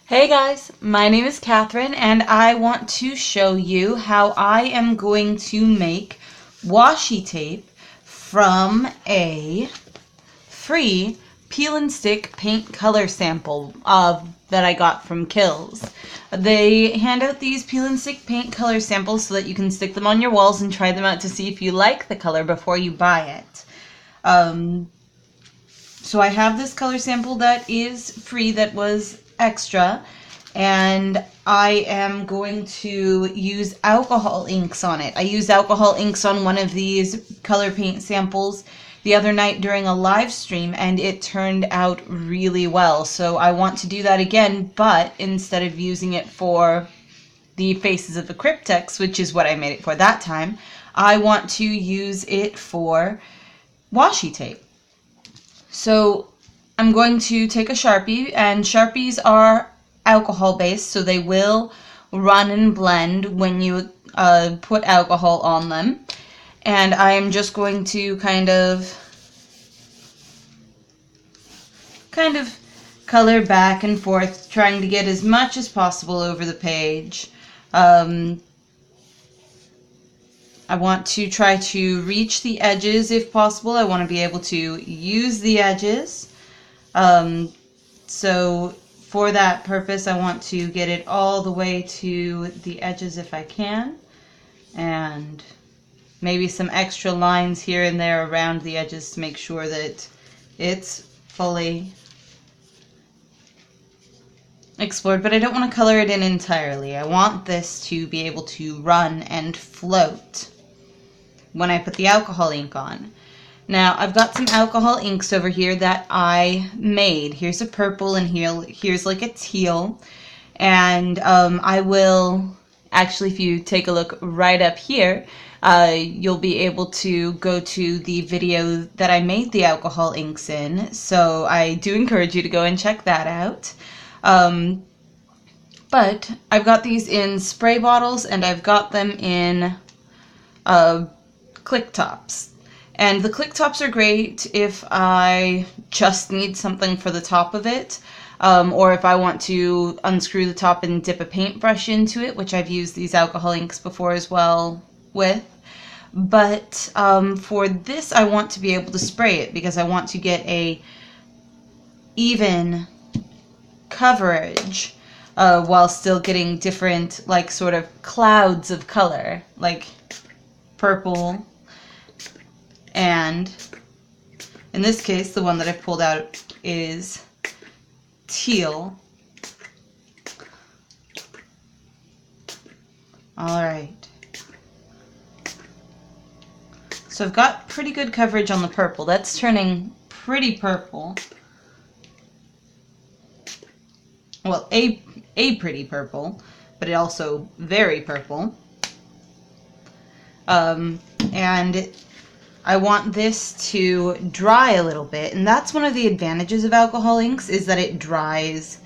Hey guys, my name is Catherine and I want to show you how I am going to make washi tape from a free peel and stick paint color sample that I got from Kills. They hand out these peel and stick paint color samples so that you can stick them on your walls and try them out to see if you like the color before you buy it. So I have this color sample that is free, that was extra, and I am going to use alcohol inks on it. I used alcohol inks on one of these color paint samples the other night during a live stream, and it turned out really well. So I want to do that again, but instead of using it for the faces of the cryptex, which is what I made it for that time, I want to use it for washi tape. So I'm going to take a Sharpie, and Sharpies are alcohol based, so they will run and blend when you put alcohol on them. And I am just going to kind of color back and forth, trying to get as much as possible over the page. I want to try to reach the edges if possible. I want to be able to use the edges. So for that purpose, I want to get it all the way to the edges if I can. And maybe some extra lines here and there around the edges to make sure that it's fully explored. But I don't want to color it in entirely. I want this to be able to run and float when I put the alcohol ink on. Now I've got some alcohol inks over here that I made. Here's a purple and here's like a teal. And I will, actually, if you take a look right up here, you'll be able to go to the video that I made the alcohol inks in. So I do encourage you to go and check that out. But I've got these in spray bottles and I've got them in click tops. And the click tops are great if I just need something for the top of it, or if I want to unscrew the top and dip a paintbrush into it, which I've used these alcohol inks before as well with. But for this, I want to be able to spray it because I want to get a even coverage while still getting different, like, sort of clouds of color, like purple. And in this case, the one that I've pulled out is teal. Alright. So I've got pretty good coverage on the purple. That's turning pretty purple. Well, a pretty purple, but it also very purple. And I want this to dry a little bit, and that's one of the advantages of alcohol inks, is that it dries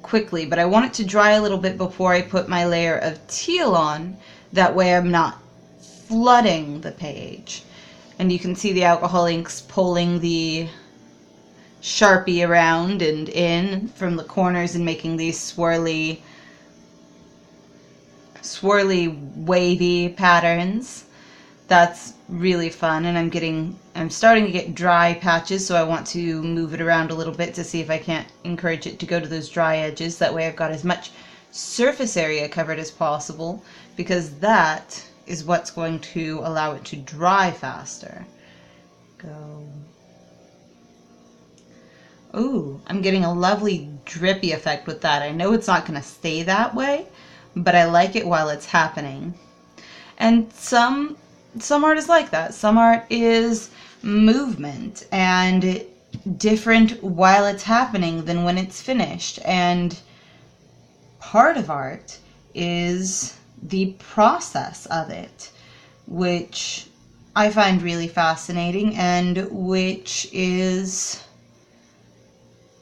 quickly, but I want it to dry a little bit before I put my layer of teal on. That way I'm not flooding the page. And you can see the alcohol inks pulling the Sharpie around and in from the corners and making these swirly wavy patterns. That's really fun, and I'm starting to get dry patches, so I want to move it around a little bit to see if I can't encourage it to go to those dry edges. That way I've got as much surface area covered as possible, because that is what's going to allow it to dry faster. Go. Ooh, I'm getting a lovely drippy effect with that. I know it's not going to stay that way, but I like it while it's happening. And some art is like that. Some art is movement and different while it's happening than when it's finished. And part of art is the process of it, which I find really fascinating, and which is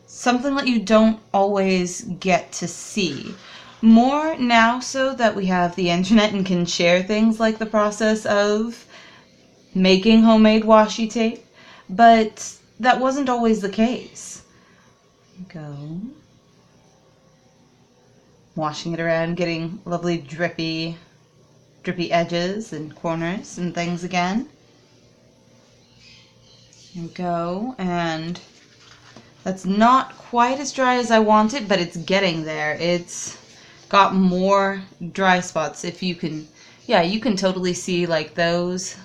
something that you don't always get to see. More now so that we have the internet and can share things like the process of making homemade washi tape, but that wasn't always the case. Go. Washing it around, getting lovely drippy edges and corners and things again. There we go, and that's not quite as dry as I want it, but it's getting there. It's got more dry spots. If you can, yeah, you can totally see like those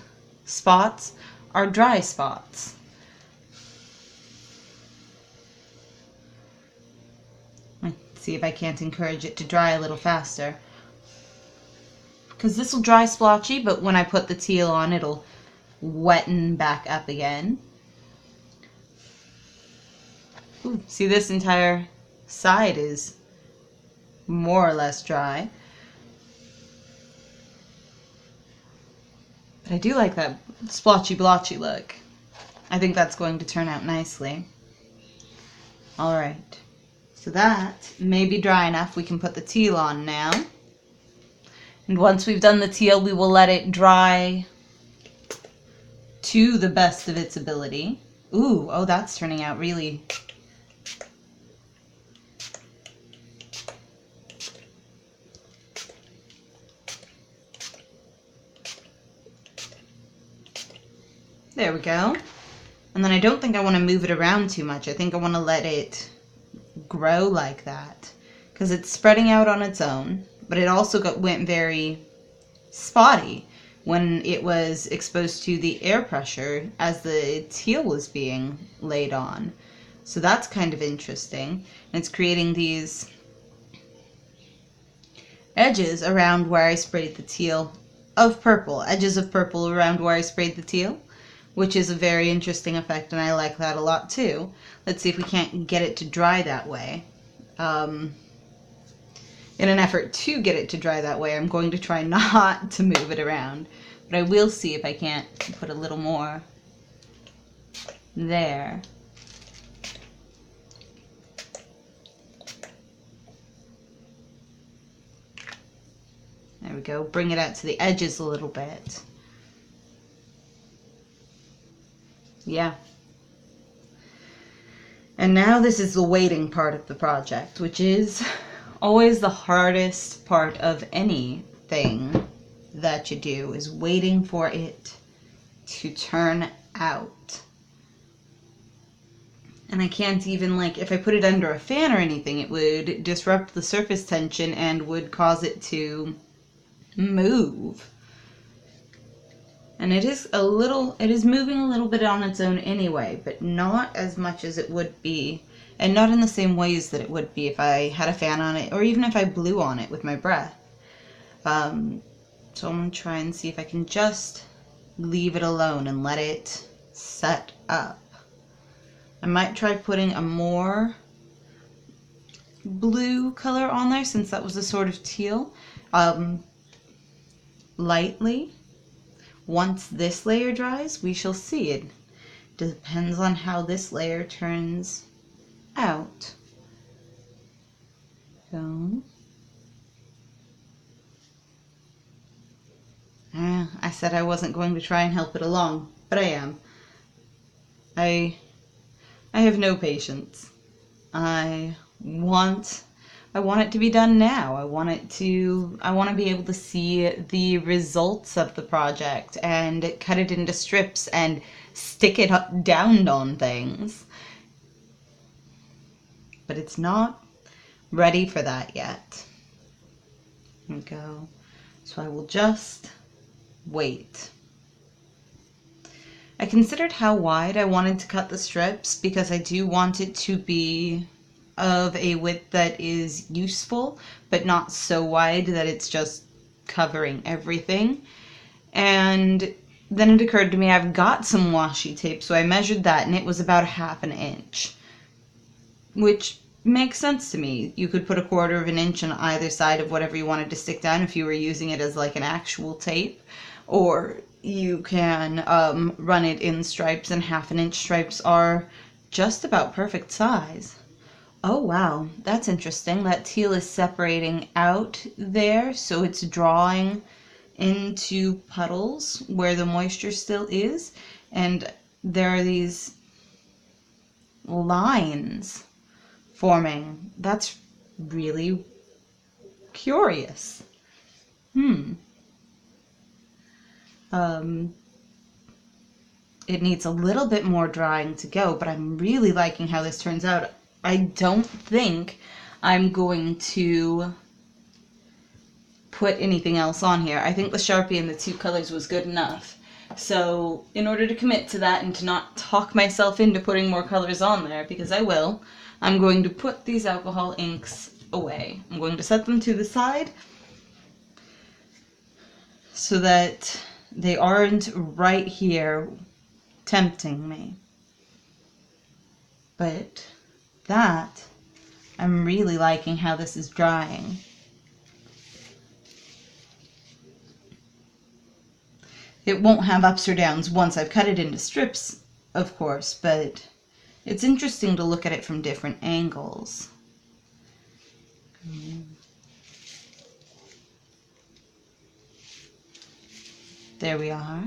spots are dry spots. Let's see if I can't encourage it to dry a little faster. Because this will dry splotchy, but when I put the teal on, it'll wetten back up again. Ooh, see, this entire side is more or less dry. But I do like that splotchy blotchy look. I think that's going to turn out nicely. Alright, so that may be dry enough. We can put the teal on now. And once we've done the teal, we will let it dry to the best of its ability. Ooh, oh, that's turning out really... There we go. And then I don't think I want to move it around too much. I think I want to let it grow like that, because it's spreading out on its own, but it also went very spotty when it was exposed to the air pressure as the teal was being laid on. So that's kind of interesting. And it's creating these edges around where I sprayed the teal of purple, edges of purple around where I sprayed the teal, which is a very interesting effect, and I like that a lot too. Let's see if we can't get it to dry that way. In an effort to get it to dry that way, I'm going to try not to move it around, but I will see if I can't put a little more there. There we go. Bring it out to the edges a little bit. Yeah. And now this is the waiting part of the project, which is always the hardest part of anything that you do, is waiting for it to turn out. And I can't even, like, if I put it under a fan or anything, it would disrupt the surface tension and would cause it to move. And it is moving a little bit on its own anyway, but not as much as it would be, and not in the same ways that it would be if I had a fan on it, or even if I blew on it with my breath. So I'm going to try and see if I can just leave it alone and let it set up. I might try putting a more blue color on there, since that was a sort of teal, lightly. Once this layer dries, we shall see. It depends on how this layer turns out. So, I said I wasn't going to try and help it along, but I am. I have no patience. I want it to be done now. I want to be able to see the results of the project and cut it into strips and stick it down on things. But it's not ready for that yet. There we go. So I will just wait. I considered how wide I wanted to cut the strips, because I do want it to be of a width that is useful, but not so wide that it's just covering everything. And then it occurred to me I've got some washi tape, so I measured that, and it was about 1/2 inch, which makes sense to me. You could put 1/4 inch on either side of whatever you wanted to stick down if you were using it as like an actual tape, or you can run it in stripes, and 1/2 inch stripes are just about perfect size. Oh wow, that's interesting. That teal is separating out there, so it's drawing into puddles where the moisture still is, and there are these lines forming. That's really curious. It needs a little bit more drying to go, but I'm really liking how this turns out. I don't think I'm going to put anything else on here. I think the Sharpie and the two colors was good enough. So in order to commit to that and to not talk myself into putting more colors on there, because I will, I'm going to put these alcohol inks away. I'm going to set them to the side so that they aren't right here tempting me. But that, I'm really liking how this is drying. It won't have ups or downs once I've cut it into strips, of course, but it's interesting to look at it from different angles. There we are.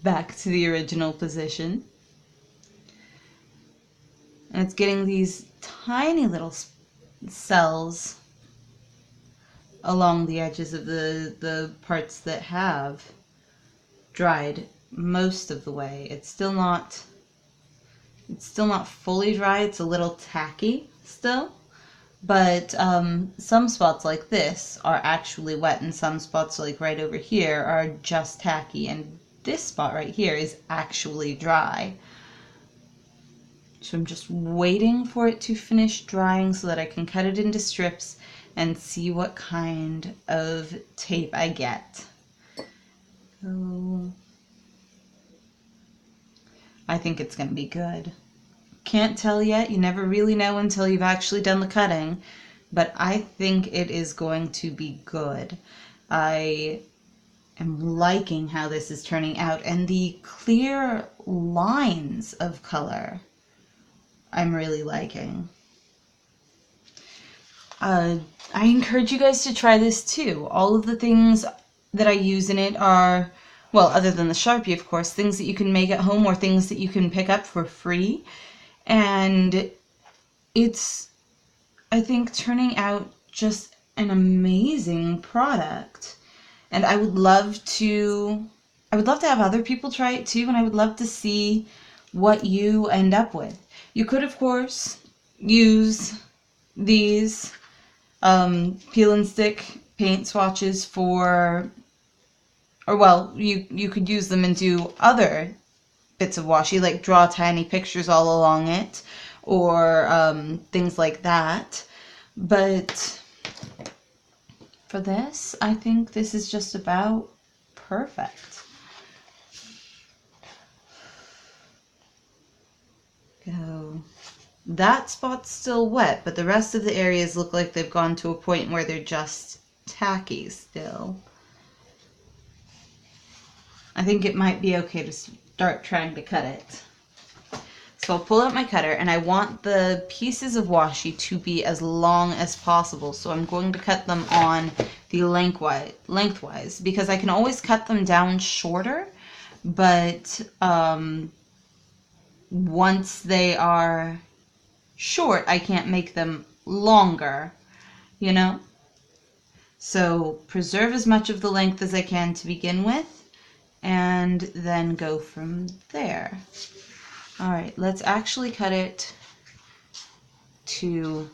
Back to the original position. And it's getting these tiny little cells along the edges of the parts that have dried most of the way. It's still not fully dry. It's a little tacky still. But some spots like this are actually wet, and some spots like right over here are just tacky, and this spot right here is actually dry. So I'm just waiting for it to finish drying so that I can cut it into strips and see what kind of tape I get. So I think it's going to be good. Can't tell yet. You never really know until you've actually done the cutting, but I think it is going to be good. I am liking how this is turning out, and the clear lines of color I'm really liking. I encourage you guys to try this too. All of the things that I use in it are, well, other than the Sharpie, of course, things that you can make at home or things that you can pick up for free. And it's, I think, turning out just an amazing product. And I would love to have other people try it too, and I would love to see what you end up with. You could, of course, use these peel and stick paint swatches for, or well, you could use them and do other bits of washi, like draw tiny pictures all along it, or things like that. But for this, I think this is just about perfect. Go. That spot's still wet, but the rest of the areas look like they've gone to a point where they're just tacky still. I think it might be okay to start trying to cut it. So I'll pull out my cutter, and I want the pieces of washi to be as long as possible. So I'm going to cut them on the lengthwise, because I can always cut them down shorter, but once they are short, I can't make them longer, you know? So preserve as much of the length as I can to begin with, and then go from there. All right, let's actually cut it to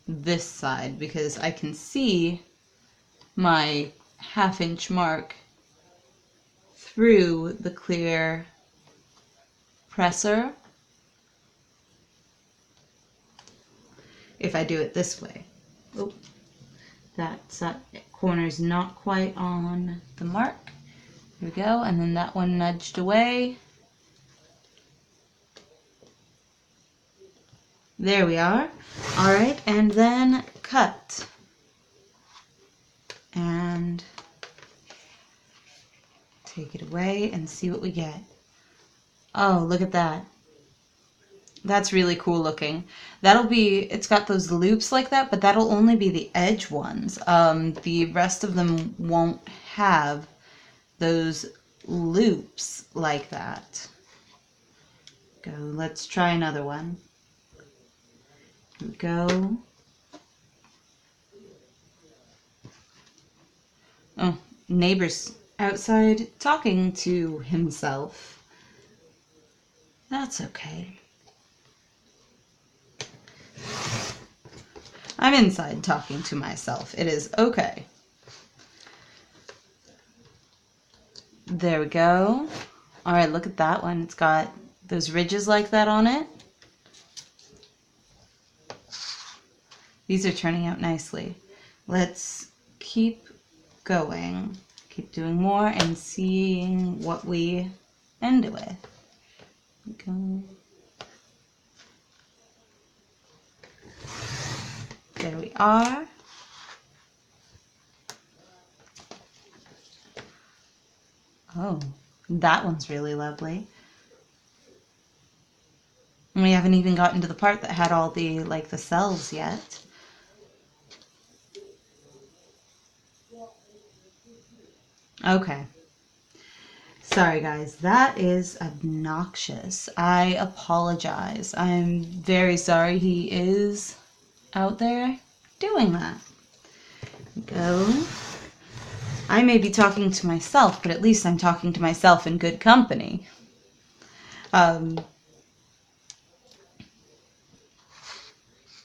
this side, because I can see my 1/2 inch mark through the clear presser if I do it this way. Oh, that corner's not quite on the mark. Here we go, and then that one nudged away. There we are. All right, and then cut. And take it away and see what we get. Oh, look at that. That's really cool looking. It's got those loops like that, but that'll only be the edge ones. The rest of them won't have those loops like that. Go, let's try another one. Here we go. neighbor's outside talking to himself. That's okay. I'm inside talking to myself. It is okay. There we go. All right, look at that one. It's got those ridges like that on it. These are turning out nicely. Let's keep going. Keep doing more and seeing what we end it with. Go. There we are. Oh, that one's really lovely. And we haven't even gotten to the part that had all the, like, the cells yet. Okay. Sorry, guys. That is obnoxious. I apologize. I'm very sorry he is out there doing that. Go. I may be talking to myself, but at least I'm talking to myself in good company.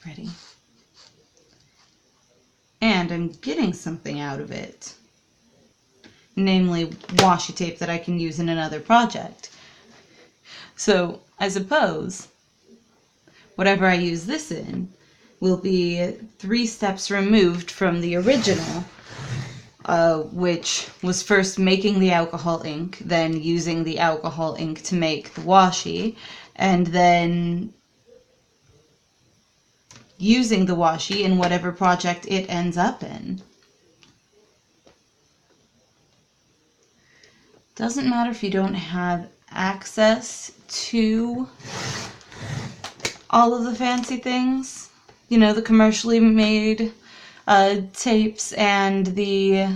Ready. And I'm getting something out of it. Namely, washi tape that I can use in another project. So, I suppose, whatever I use this in will be 3 steps removed from the original, which was first making the alcohol ink, then using the alcohol ink to make the washi, and then using the washi in whatever project it ends up in. Doesn't matter if you don't have access to all of the fancy things, you know, the commercially made tapes and the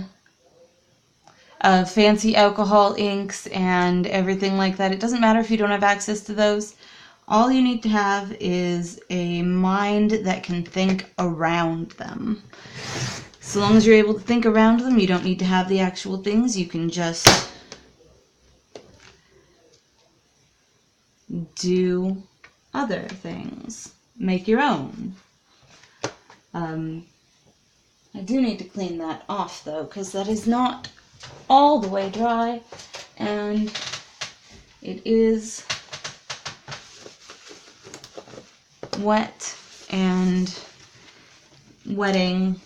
fancy alcohol inks and everything like that. It doesn't matter if you don't have access to those. All you need to have is a mind that can think around them. So long as you're able to think around them, you don't need to have the actual things. You can just do other things. Make your own. I do need to clean that off though, because that is not all the way dry, and it is wet and wetting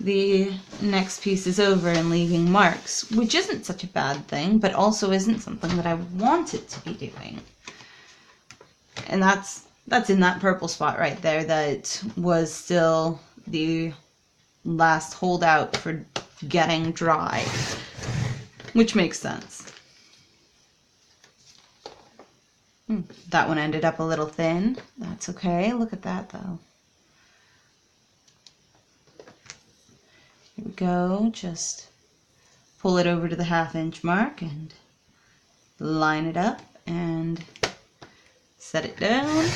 the next pieces over and leaving marks, which isn't such a bad thing, but also isn't something that I wanted to be doing. And that's in that purple spot right there that was still the last holdout for getting dry, which makes sense. That one ended up a little thin. That's okay. Look at that though. Here we go. Just pull it over to the 1/2 inch mark and line it up and set it down.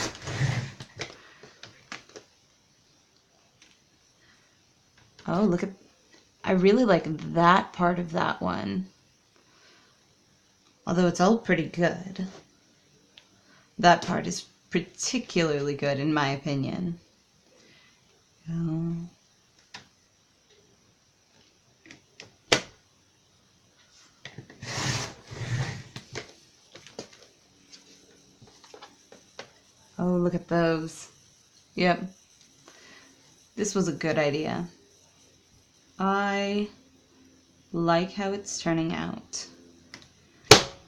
Oh, look at, I really like that part of that one. Although it's all pretty good. That part is particularly good in my opinion. Oh, look at those. Yep. This was a good idea. I like how it's turning out.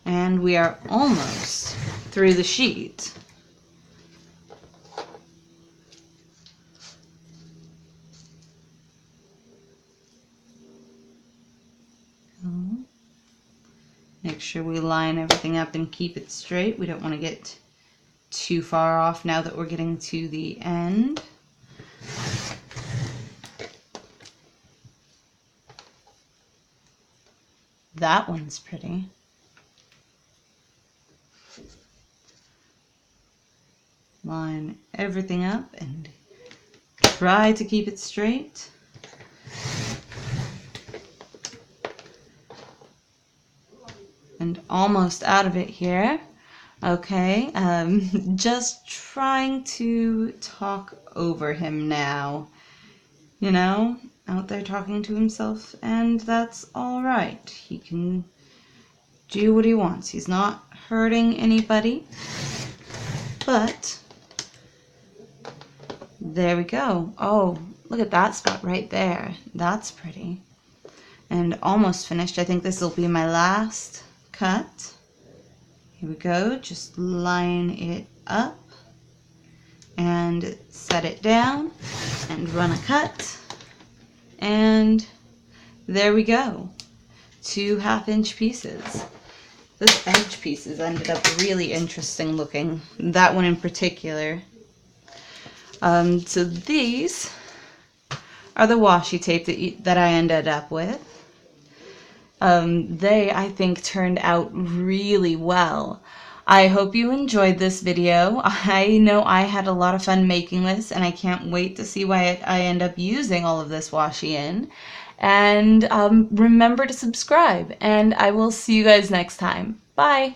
And we are almost through the sheet. Make sure we line everything up and keep it straight. We don't want to get too far off now that we're getting to the end. That one's pretty. Line everything up and try to keep it straight. and almost out of it here. Okay, just trying to talk over him now. You know, out there talking to himself, and that's all right. He can do what he wants. He's not hurting anybody, but there we go. Oh, look at that spot right there. That's pretty. And almost finished. I think this will be my last cut. Here we go. Just line it up and set it down and run a cut. And there we go. 2 half-inch pieces. Those edge pieces ended up really interesting looking. That one in particular. So these are the washi tape that I ended up with. They, I think, turned out really well. I hope you enjoyed this video. I know I had a lot of fun making this, and I can't wait to see why I end up using all of this washi in. And remember to subscribe, and I will see you guys next time. Bye!